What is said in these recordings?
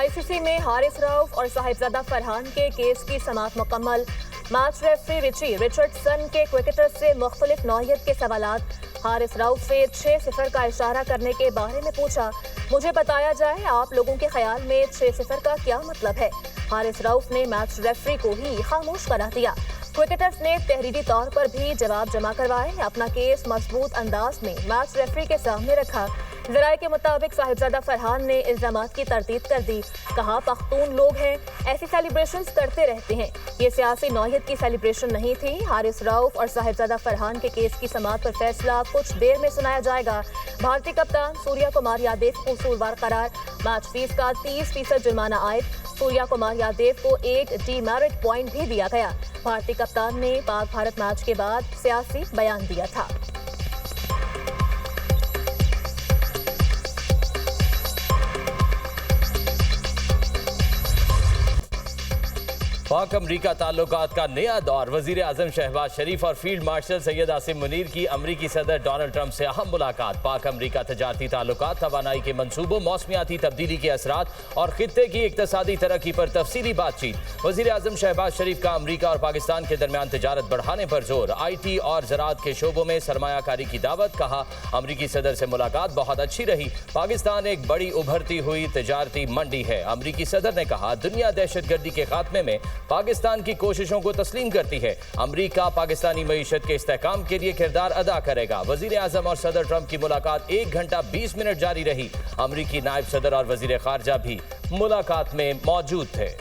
ICC में हारिस रऊफ और साहिबजादा फरहान के केस की समाअत मुकम्मल। मैच रेफरी रिची रिचर्डसन के क्रिकेटर से मुख्तलिफ नौइयत के सवालात। हारिस रऊफ से 6-0 का इशारा करने के बारे में पूछा। मुझे बताया जाए आप लोगों के ख्याल में 6-0 का क्या मतलब है। हारिस रऊफ ने मैच रेफरी को ही खामोश करा दिया। क्रिकेटर्स ने तहरीरी तौर पर भी जवाब जमा करवाए। अपना केस मजबूत अंदाज में मैच रेफरी के सामने रखा। ज़राए के मुताबिक साहिबजादा फरहान ने इल्जामात की तरदीद कर दी। कहा पख्तून लोग हैं, ऐसी सेलिब्रेशंस करते रहते हैं। ये सियासी नौइयत की सेलिब्रेशन नहीं थी। हारिस रऊफ और साहिबजादा फरहान के केस की समाअत पर फैसला कुछ देर में सुनाया जाएगा। भारतीय कप्तान सूर्या कुमार यादव को कसूरवार करार। मैच फीस का 30% जुर्माना आयद। सूर्या कुमार यादव को एक डीमेरिट पॉइंट भी दिया गया। भारतीय कप्तान ने पाक भारत मैच के बाद सियासी बयान दिया था। पाक अमरीका ताल्लुकात का नया दौर। वजीर आजम शहबाज शरीफ और फील्ड मार्शल सैयद आसिम मुनीर की अमरीकी सदर डोनाल्ड ट्रंप से अहम मुलाकात। पाक अमरीका तजारती ताल्लुकात, तवानाई के मंसूबों, मौसमियाती तब्दीली के असरात और खित्ते की इक्तसादी तरक्की पर तफसीली बातचीत। वजीर आजम शहबाज शरीफ का अमरीका और पाकिस्तान के दरमियान तजारत बढ़ाने पर जोर। IT और ज़राअत के शोबों में सरमायाकारी की दावत। कहा अमरीकी सदर से मुलाकात बहुत अच्छी रही। पाकिस्तान एक बड़ी उभरती हुई तजारती मंडी है। अमरीकी सदर ने कहा दुनिया दहशतगर्दी के खात्मे में पाकिस्तान की कोशिशों को तस्लीम करती है। अमरीका पाकिस्तानी मईशत के इस्तेहकाम के लिए किरदार अदा करेगा। वजीर आजम और सदर ट्रंप की मुलाकात 1 घंटा 20 मिनट जारी रही। अमरीकी नायब सदर और वजीर खारजा भी मुलाकात में मौजूद थे।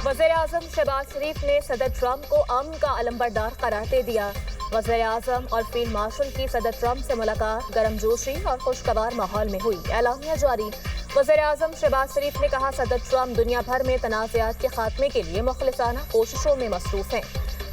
वज़ीर आज़म शहबाज शरीफ ने सदर ट्रंप को अमन का अलंबरदार करार दे दिया। वज़ीर आज़म और फील्ड मार्शल की सदर ट्रंप से मुलाकात गर्मजोशी और खुशगवार माहौल में हुई। एलानिया जारी। वज़ीर आज़म शहबाज शरीफ ने कहा सदर ट्रंप दुनिया भर में तनाज़ात के खात्मे के लिए मुखलिसाना कोशिशों में मसरूफ हैं।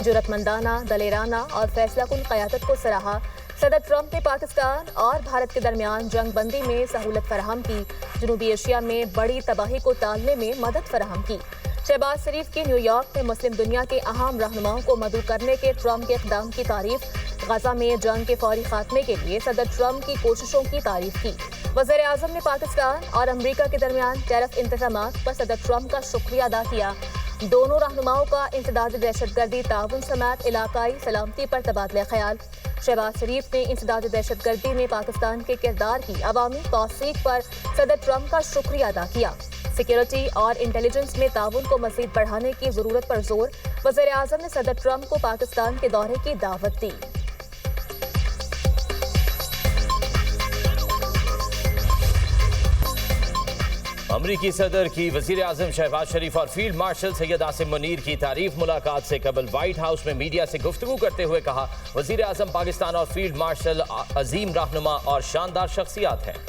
जुरतमंदाना, दलेराना और फैसलाकुन क़यादत को सराहा। सदर ट्रंप ने पाकिस्तान और भारत के दरमियान जंग बंदी में सहूलत फराहम की। जनूबी एशिया में बड़ी तबाही को टालने में मदद फराहम की। शहबाज शरीफ की न्यूयॉर्क में मुस्लिम दुनिया के अहम रहनुमाओं को मदऊ करने के ट्रंप के इक़दाम की तारीफ। गजा में जंग के फौरी खात्मे के लिए सदर ट्रंप की कोशिशों की तारीफ की। वज़ीर आज़म ने पाकिस्तान और अमरीका के दरमियान टैरिफ इंतज़ामात पर सदर ट्रंप का शुक्रिया अदा किया। दोनों रहनुमाओं का इंसदाद दहशतगर्दी, ताउन समेत इलाकाई सलामती पर तबादला ख्याल। शहबाज शरीफ ने इंसदाद दहशतगर्दी में पाकिस्तान के किरदार की अवामी तौसीक पर सदर ट्रंप का शुक्रिया अदा किया। सिक्योरिटी और इंटेलिजेंस में ताउन को मज़ीद बढ़ाने की ज़रूरत पर जोर। वज़ीर आज़म ने सदर ट्रंप को पाकिस्तान के दौरे की दावत दी। अमरीकी सदर की वजीर आजम शहबाज शरीफ और फील्ड मार्शल सैयद आसिम मुनीर की तारीफ। मुलाकात से कबल व्हाइट हाउस में मीडिया से गुफ्तगू करते हुए कहा वजीर आजम पाकिस्तान और फील्ड मार्शल अजीम रहनुमा और शानदार शख्सियात हैं।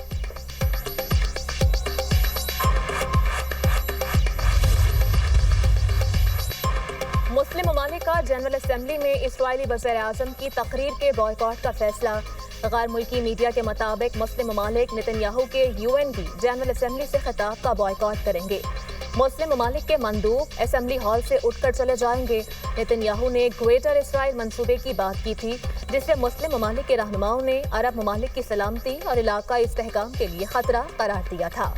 मुस्लिम ममालिक का जनरल असम्बली में इस्राइली वज़ीर आज़म की तकरीर के बॉयकॉट का फैसला। गैर मुल्की मीडिया के मुताबिक मुस्लिम ममालिक नेतन्याहू के UN की जनरल असम्बली से खिताब का बॉयकॉट करेंगे। मुस्लिम ममालिक के मंदूब असम्बली हॉल से उठकर चले जाएंगे। नेतन्याहू ने ग्रेटर इसराइल मंसूबे की बात की थी, जिसे मुस्लिम ममालिक के रहनुमाओं ने अरब ममालिक की सलामती और इलाकाई इस्तेहकाम के लिए खतरा करार दिया था।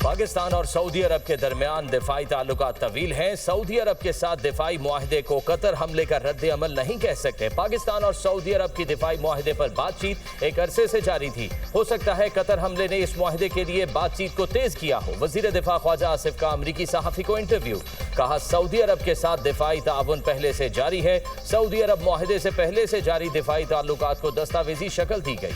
पाकिस्तान और सऊदी अरब के दरमियान दिफाई ताल्लुकात तवील हैं। सऊदी अरब के साथ दिफाई मुआहदे को कतर हमले का रद्द अमल नहीं कह सकते। पाकिस्तान और सऊदी अरब की दिफाई मुआहदे पर बातचीत एक अरसे से जारी थी। हो सकता है कतर हमले ने इस मुआहदे के लिए बातचीत को तेज किया हो। वजीर दिफा ख्वाजा आसिफ का अमरीकी सहाफ़ी को इंटरव्यू। कहा सऊदी अरब के साथ दिफाई ताउन पहले से जारी है। सऊदी अरब मुआहदे से पहले से जारी दिफाई ताल्लुकात को दस्तावेजी शक्ल दी गई।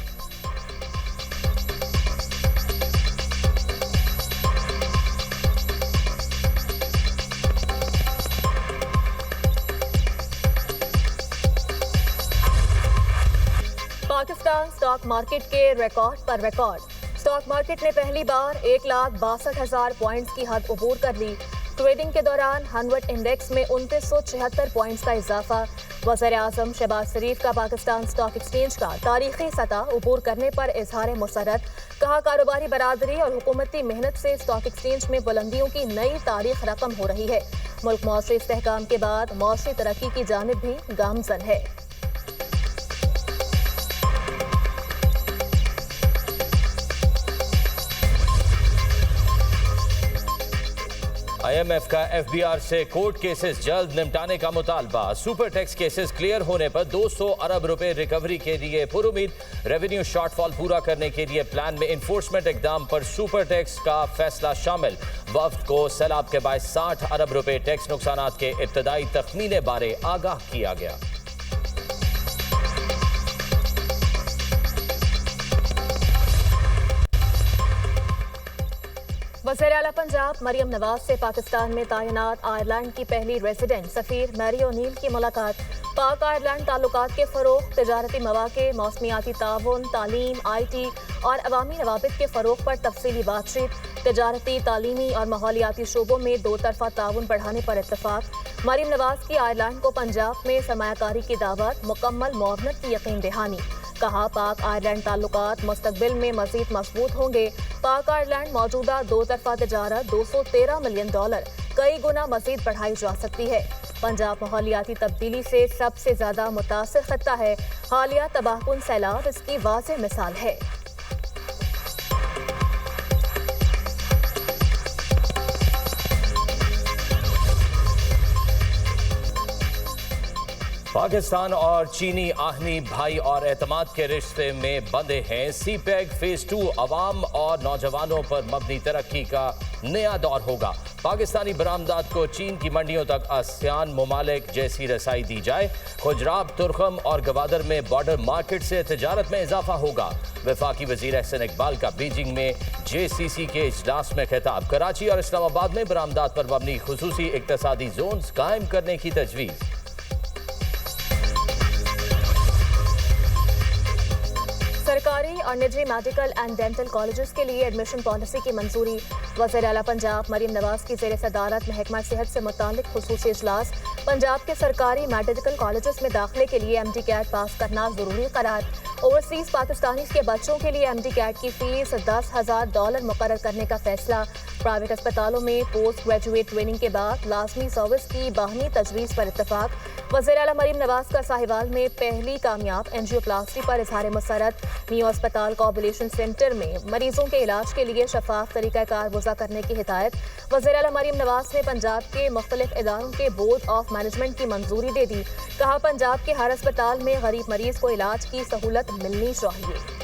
पाकिस्तान स्टॉक मार्केट के रिकॉर्ड पर रिकॉर्ड। स्टॉक मार्केट ने पहली बार 1,62,000 पॉइंट्स की हद अबूर कर ली। ट्रेडिंग के दौरान हनवट इंडेक्स में 2976 पॉइंट्स का इजाफा। वज़ीर-ए-आज़म शहबाज शरीफ का पाकिस्तान स्टॉक एक्सचेंज का तारीखी सतह अबूर करने पर इजहार मसरत। कहा, कारोबारी बरादरी और हुकूमती मेहनत से स्टॉक एक्सचेंज में बुलंदियों की नई तारीख रकम हो रही है। मुल्क मौसरी इस्तेहकाम के बाद मौसरी तरक्की की जानिब भी गामजन है। IMF का FBR से कोर्ट केसेस जल्द निपटाने का मुतालबा। सुपर टैक्स केसेस क्लियर होने पर 200 अरब रुपए रिकवरी के लिए पुरुमीद। रेवेन्यू शॉर्टफॉल पूरा करने के लिए प्लान में इन्फोर्समेंट इकदाम पर सुपर टैक्स का फैसला शामिल। वफ्द को सैलाब के बाद 60 अरब रुपए टैक्स नुकसानात के इब्तदाई तखमीने बारे आगाह किया गया। वज़ीर-ए-आला पंजाब मरियम नवाज से पाकिस्तान में तैनात आयरलैंड की पहली रेजिडेंट सफ़ीर मैरी ओनील की मुलाकात। पाक आयरलैंड ताल्लुकात के फ़रोग़, तजारती मौक़े, मौसमियाती ताउन, तालीम, IT और अवामी नवाबित के फ़रोग़ पर तफसीली बातचीत। तजारती, तालीमी और माहौलियाती शोबों में दो तरफ़ा ताउन बढ़ाने पर इत्तफ़ाक़। मरियम नवाज की आयरलैंड को पंजाब में सरमायाकारी की दावत, मुकम्मल मुआवनत की यकीन दहानी। कहा, पाक आयरलैंड ताल्लुकात मुस्तक़बिल में मज़ीद मजबूत होंगे। पाक आयरलैंड मौजूदा दो तरफ़ा तजारत $213 मिलियन कई गुना मज़ीद बढ़ाई जा सकती है। पंजाब माहौलियाती तब्दीली से सबसे ज़्यादा मुतासिर खत्ता है। हालिया तबाहकुन सैलाब इसकी वाज़ेह मिसाल है। पाकिस्तान और चीनी आहनी भाई और एतमाद के रिश्ते में बंधे हैं। CPEC फेज 2 अवाम और नौजवानों पर मबनी तरक्की का नया दौर होगा। पाकिस्तानी बरामदात को चीन की मंडियों तक आसियान ममालिक जैसी रसाई दी जाए। खुजराब, तुरखम और गवादर में बॉर्डर मार्केट से तजारत में इजाफा होगा। वफाकी वजीर एहसन इकबाल का बीजिंग में JCC के इजलास में खिताब। कराची और इस्लामाबाद में बरामदात पर मबनी खुसूसी इक्तसादी जोन कायम करने की तजवीज़। सरकारी और निजी मेडिकल एंड डेंटल कॉलेजेस के लिए एडमिशन पॉलिसी की मंजूरी। वज़ीर-ए-आला पंजाब मरियम नवाज की ज़ेर सदारत महकमा सेहत से मुतालिक खुसूसी इजलास। पंजाब के सरकारी मेडिकल कॉलेजेस में दाखिले के लिए MD कैट पास करना जरूरी करार। ओवरसीज पाकिस्तानी के बच्चों के लिए MD कैट की फीस $10,000 मुकर्रर करने का फैसला। प्राइवेट अस्पतालों में पोस्ट ग्रेजुएट ट्रेनिंग के बाद लाजमी सर्विस की बाहमी तजवीज़ पर इत्तफाक। वज़ीर-ए-आला मरियम नवाज का साहिवाल में पहली कामयाब एंजियोप्लास्टी पर इजहार मसरत। न्यू अस्पताल कोऑपरेशन सेंटर में मरीजों के इलाज के लिए शफाफ तरीक़ाकार वज़ा करने की हिदायत। वज़ीर-ए-आला मरियम नवाज ने पंजाब के मुख्तलिफ इदारों के बोर्ड ऑफ मैनेजमेंट की मंजूरी दे दी। कहा, पंजाब के हर अस्पताल में गरीब मरीज को इलाज की सहूलत मिलनी चाहिए।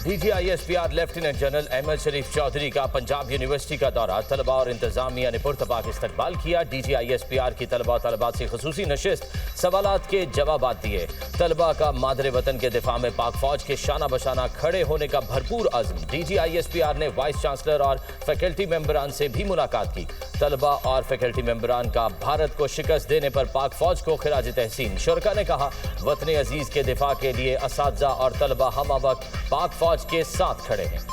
DGISPR लेफ्टिनेंट जनरल अहमद शरीफ चौधरी का पंजाब यूनिवर्सिटी का दौरा। तलबा और इंतजामिया ने पुरतबाक इस्तकबाल किया। DGISPR की तलबा तलबात से खुसूसी नशिस्त, सवालात के जवाब दिए। तलबा का मादरे वतन के दिफा में पाक फौज के शाना बशाना खड़े होने का भरपूर अज़्म। DGISPR ने वाइस चांसलर और फैकल्टी मेंबरान से भी मुलाकात की। तलबा और फैकल्टी मेंबरान का भारत को शिकस्त देने पर पाक फौज को खिराज तहसीन। शुरका ने कहा, वतन अजीज के दिफा के लिए असातिज़ा और तलबा हम वक्त पाक फौज के साथ खड़े हैं।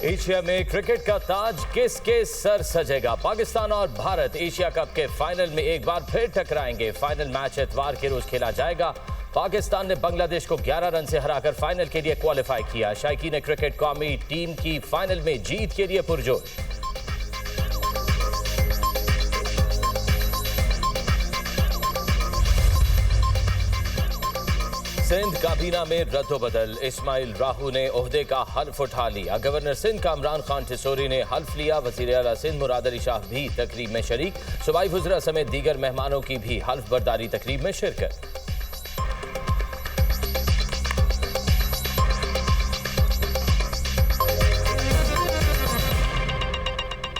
एशिया में क्रिकेट का ताज किसके सर सजेगा? पाकिस्तान और भारत एशिया कप के फाइनल में एक बार फिर टकराएंगे। फाइनल मैच इतवार के रोज खेला जाएगा। पाकिस्तान ने बांग्लादेश को 11 रन से हराकर फाइनल के लिए क्वालिफाई किया। शायकीन क्रिकेट कौमी टीम की फाइनल में जीत के लिए पुरजोश। सिंध काबीना में रद्दोबदल। इस्माइल राहू ने ओहदे का हल्फ उठा लिया। गवर्नर सिंध का इमरान खान टिसोरी ने हल्फ लिया। वज़ीर आला सिंध मुराद अली शाह भी तकरीब में शरीक। सूबाई वज़रा समेत दीगर मेहमानों की भी हल्फ बर्दारी तकरीब में शिरकत।